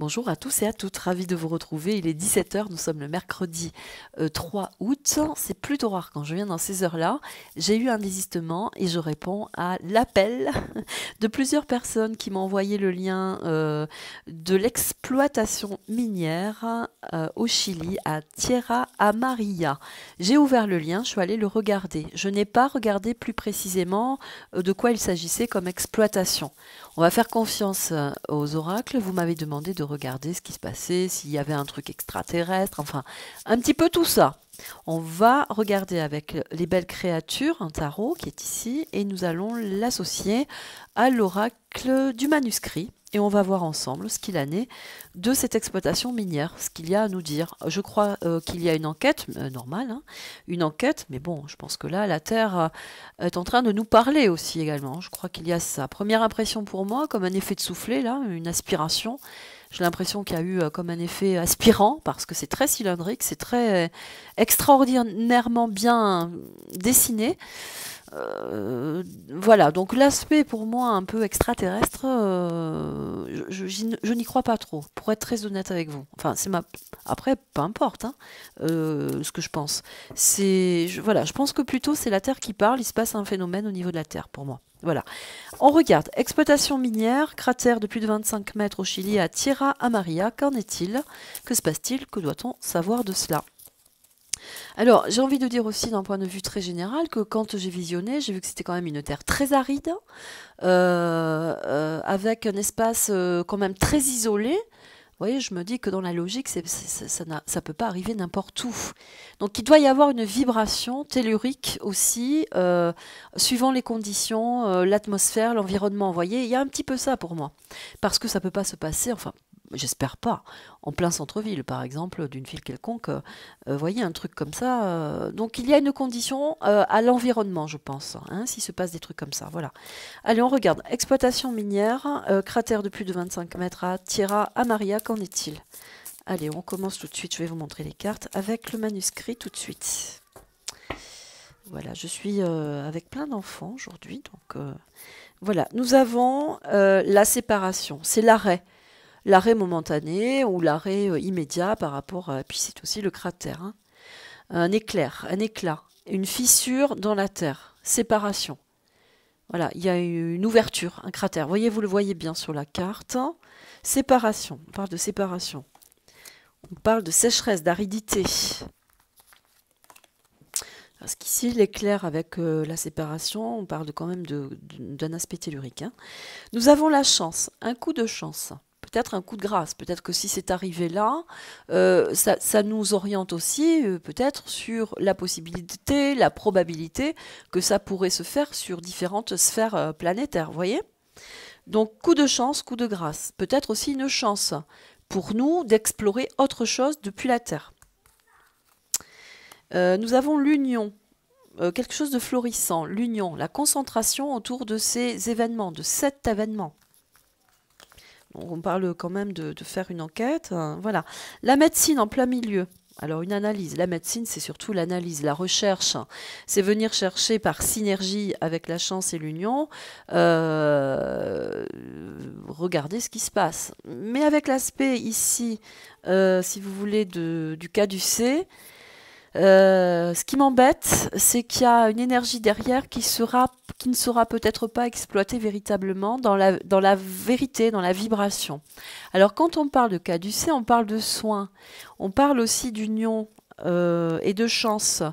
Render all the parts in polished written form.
Bonjour à tous et à toutes, ravi de vous retrouver. Il est 17 h, nous sommes le mercredi 3 août. C'est plutôt rare quand je viens dans ces heures-là. J'ai eu un désistement et je réponds à l'appel de plusieurs personnes qui m'ont envoyé le lien de l'exploitation minière au Chili, à Tierra Amarilla. J'ai ouvert le lien, je suis allée le regarder. Je n'ai pas regardé plus précisément de quoi il s'agissait comme exploitation. On va faire confiance aux oracles. Vous m'avez demandé de regarder ce qui se passait, s'il y avait un truc extraterrestre, enfin, un petit peu tout ça. On va regarder avec les belles créatures, un tarot qui est ici, et nous allons l'associer à l'oracle du manuscrit. Et on va voir ensemble ce qu'il en est de cette exploitation minière, ce qu'il y a à nous dire. Je crois qu'il y a une enquête, normale, hein, une enquête, mais bon, je pense que là, la Terre est en train de nous parler aussi également. Je crois qu'il y a sa première impression pour moi, comme un effet de soufflet, là, une aspiration. J'ai l'impression qu'il y a eu comme un effet aspirant, parce que c'est très cylindrique, c'est très extraordinairement bien dessiné. Voilà, donc l'aspect pour moi un peu extraterrestre, je n'y crois pas trop, pour être très honnête avec vous. Enfin, c'est ma... Après, peu importe hein, ce que je pense. Voilà, je pense que plutôt c'est la Terre qui parle, il se passe un phénomène au niveau de la Terre pour moi. Voilà. On regarde. Exploitation minière, cratère de plus de 25 mètres au Chili à Tierra Amarilla. Qu'en est-il? Que se passe-t-il? Que doit-on savoir de cela? Alors, j'ai envie de dire aussi d'un point de vue très général que quand j'ai visionné, j'ai vu que c'était quand même une terre très aride, avec un espace quand même très isolé. Vous voyez, je me dis que dans la logique, ça ne peut pas arriver n'importe où. Donc il doit y avoir une vibration tellurique aussi, suivant les conditions, l'atmosphère, l'environnement. Vous voyez, il y a un petit peu ça pour moi. Parce que ça ne peut pas se passer, enfin, j'espère pas, en plein centre-ville, par exemple, d'une ville quelconque. Vous voyez, un truc comme ça. Donc il y a une condition à l'environnement, je pense, hein, s'il se passe des trucs comme ça. Voilà. Allez, on regarde. Exploitation minière, cratère de plus de 25 mètres à Tierra Amarilla, qu'en est-il? Allez, on commence tout de suite. Je vais vous montrer les cartes avec le manuscrit tout de suite. Voilà, je suis avec plein d'enfants aujourd'hui. Donc voilà, nous avons la séparation. C'est l'arrêt. L'arrêt momentané ou l'arrêt immédiat par rapport à... Puis c'est aussi le cratère. Hein. Un éclair, un éclat, une fissure dans la terre. Séparation. Voilà, il y a une ouverture, un cratère. Voyez, vous le voyez bien sur la carte. Séparation, on parle de séparation. On parle de sécheresse, d'aridité. Parce qu'ici, l'éclair avec la séparation, on parle quand même d'un aspect tellurique. Hein. Nous avons la chance, un coup de chance. Peut-être un coup de grâce, peut-être que si c'est arrivé là, ça nous oriente aussi peut-être sur la possibilité, la probabilité que ça pourrait se faire sur différentes sphères planétaires, vous voyez? Donc coup de chance, coup de grâce, peut-être aussi une chance pour nous d'explorer autre chose depuis la Terre. Nous avons l'union, quelque chose de florissant, l'union, la concentration autour de ces événements, de cet événement. On parle quand même de faire une enquête. Voilà. La médecine en plein milieu. Alors une analyse. La médecine, c'est surtout l'analyse, la recherche. C'est venir chercher par synergie avec la chance et l'union, regarder ce qui se passe. Mais avec l'aspect ici, si vous voulez, du caducée, ce qui m'embête, c'est qu'il y a une énergie derrière qui ne sera peut-être pas exploitée véritablement dans la vérité, dans la vibration. Alors quand on parle de caducée, on parle de soin, on parle aussi d'union et de chance.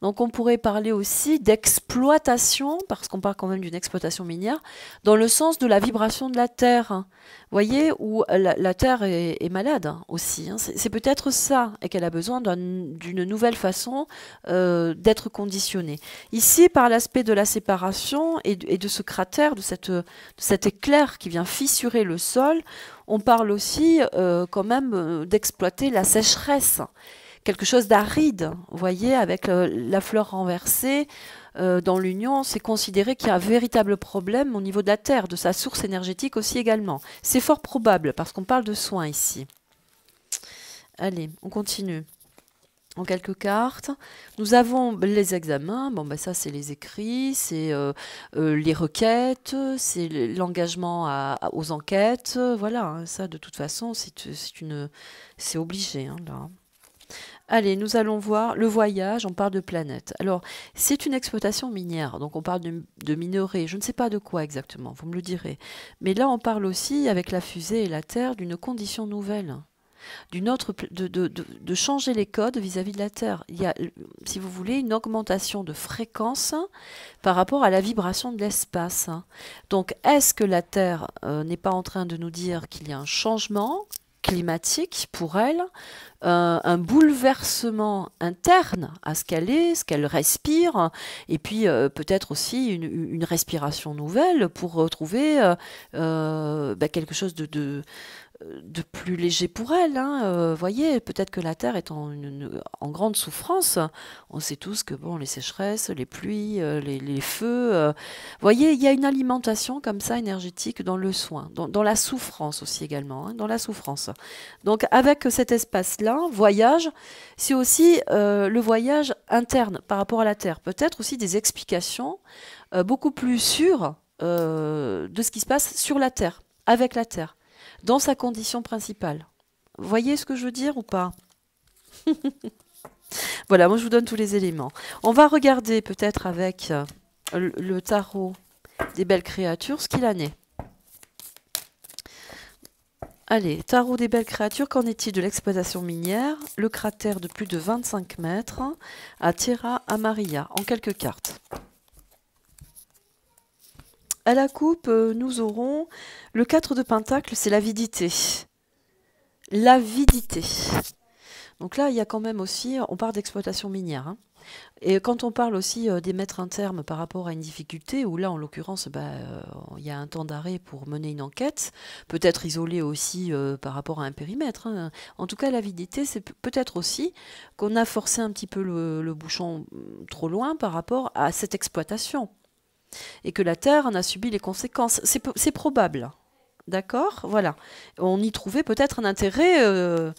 Donc on pourrait parler aussi d'exploitation, parce qu'on parle quand même d'une exploitation minière, dans le sens de la vibration de la Terre. Vous voyez, où la Terre est malade hein, aussi. Hein. C'est peut-être ça, et qu'elle a besoin d'une nouvelle façon d'être conditionnée. Ici, par l'aspect de la séparation et de ce cratère, de cet éclair qui vient fissurer le sol, on parle aussi quand même d'exploiter la sécheresse. Quelque chose d'aride, vous voyez, avec la fleur renversée dans l'union, c'est considéré qu'il y a un véritable problème au niveau de la Terre, de sa source énergétique aussi également. C'est fort probable, parce qu'on parle de soins ici. Allez, on continue. en quelques cartes. Nous avons les examens, bon ben ça c'est les écrits, c'est les requêtes, c'est l'engagement aux enquêtes, voilà, hein, ça de toute façon c'est obligé, hein, là. Allez, nous allons voir le voyage, on parle de planète. Alors, c'est une exploitation minière, donc on parle de minerais, je ne sais pas de quoi exactement, vous me le direz. Mais là, on parle aussi, avec la fusée et la Terre, d'une condition nouvelle, de changer les codes vis-à-vis de la Terre. Il y a, si vous voulez, une augmentation de fréquence par rapport à la vibration de l'espace. Donc, est-ce que la Terre n'est pas en train de nous dire qu'il y a un changement climatique pour elle, un bouleversement interne à ce qu'elle est, ce qu'elle respire, et puis peut-être aussi une respiration nouvelle pour retrouver quelque chose de plus léger pour elle. Hein. Voyez, peut-être que la Terre est en grande souffrance. On sait tous que bon, les sécheresses, les pluies, les feux. Voyez, il y a une alimentation comme ça énergétique dans le soin, dans la souffrance aussi également, hein, dans la souffrance. Donc avec cet espace-là, voyage, c'est aussi le voyage interne par rapport à la Terre. Peut-être aussi des explications beaucoup plus sûres de ce qui se passe sur la Terre, avec la Terre, dans sa condition principale. Vous voyez ce que je veux dire ou pas? Voilà, moi je vous donne tous les éléments. On va regarder peut-être avec le tarot des belles créatures ce qu'il en est. Allez, tarot des belles créatures, qu'en est-il de l'exploitation minière? Le cratère de plus de 25 mètres à Tierra Amarilla, en quelques cartes. À la coupe, nous aurons le 4 de Pentacle, c'est l'avidité. L'avidité. Donc là, il y a quand même aussi, on parle d'exploitation minière. Hein. Et quand on parle aussi des mettre un terme par rapport à une difficulté, où là, en l'occurrence, il y a un temps d'arrêt pour mener une enquête, peut-être isolé aussi par rapport à un périmètre. Hein. En tout cas, l'avidité, c'est peut-être aussi qu'on a forcé un petit peu le bouchon trop loin par rapport à cette exploitation. Et que la Terre en a subi les conséquences. C'est probable. D'accord? Voilà. On y trouvait peut-être un intérêt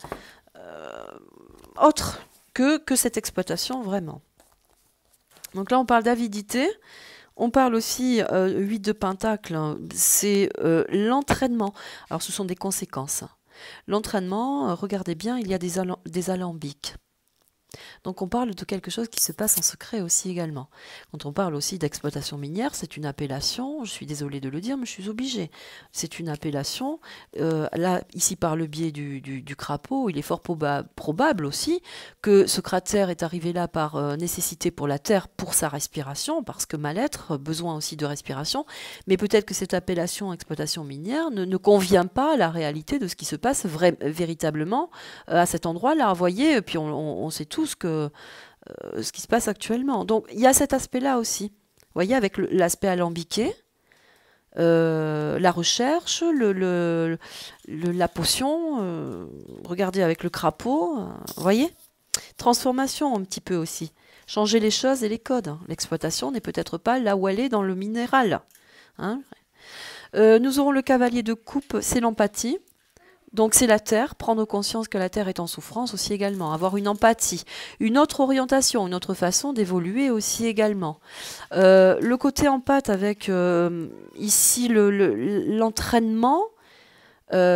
autre que cette exploitation, vraiment. Donc là, on parle d'avidité. On parle aussi 8 de Pentacle. Hein, c'est l'entraînement. Alors, ce sont des conséquences. L'entraînement, regardez bien, il y a des alambics. Donc on parle de quelque chose qui se passe en secret aussi également. Quand on parle aussi d'exploitation minière, c'est une appellation, je suis désolée de le dire, mais je suis obligée. C'est une appellation, là, ici par le biais du crapaud, il est fort probable aussi que ce cratère est arrivé là par nécessité pour la Terre, pour sa respiration, parce que mal-être, besoin aussi de respiration, mais peut-être que cette appellation exploitation minière ne convient pas à la réalité de ce qui se passe véritablement à cet endroit-là. Vous voyez, puis on sait tous que ce qui se passe actuellement. Donc il y a cet aspect-là aussi. Vous voyez, avec l'aspect alambiqué, la recherche, la potion, regardez avec le crapaud, vous voyez, transformation un petit peu aussi. Changer les choses et les codes. L'exploitation n'est peut-être pas là où elle est dans le minéral. Hein. Nous aurons le cavalier de coupe, c'est l'empathie. Donc c'est la Terre, prendre conscience que la Terre est en souffrance aussi également, avoir une empathie, une autre orientation, une autre façon d'évoluer aussi également. Le côté empathe avec ici l'entraînement,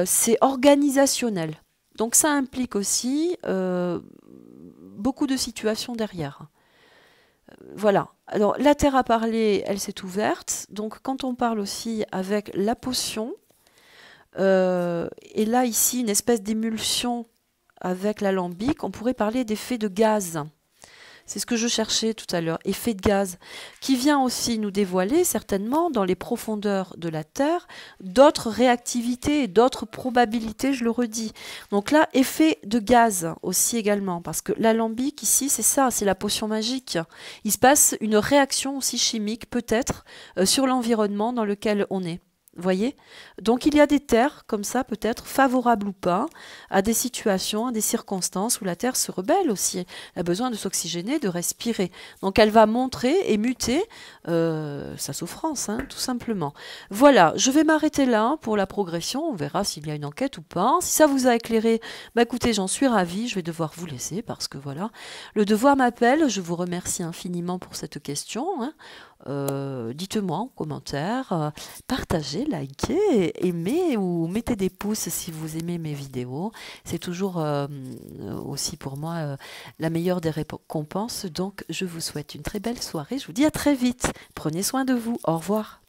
c'est organisationnel. Donc ça implique aussi beaucoup de situations derrière. Voilà. Alors la Terre a parlé, elle s'est ouverte. Donc quand on parle aussi avec la potion, et là, ici, une espèce d'émulsion avec l'alambic, on pourrait parler d'effet de gaz. C'est ce que je cherchais tout à l'heure, effet de gaz, qui vient aussi nous dévoiler, certainement, dans les profondeurs de la Terre, d'autres réactivités et d'autres probabilités, je le redis. Donc là, effet de gaz aussi également, parce que l'alambic, ici, c'est ça, c'est la potion magique. Il se passe une réaction aussi chimique, peut-être, sur l'environnement dans lequel on est. Voyez? Donc il y a des terres comme ça, peut-être favorables ou pas, à des situations, à des circonstances où la Terre se rebelle aussi. Elle a besoin de s'oxygéner, de respirer. Donc elle va montrer et muter sa souffrance, hein, tout simplement. Voilà, je vais m'arrêter là pour la progression. On verra s'il y a une enquête ou pas. Si ça vous a éclairé, bah écoutez, j'en suis ravie. Je vais devoir vous laisser parce que voilà, le devoir m'appelle. Je vous remercie infiniment pour cette question, hein. Dites-moi en commentaire, partagez, likez, aimez ou mettez des pouces si vous aimez mes vidéos. C'est toujours aussi pour moi la meilleure des récompenses. Donc je vous souhaite une très belle soirée. Je vous dis à très vite. Prenez soin de vous. Au revoir.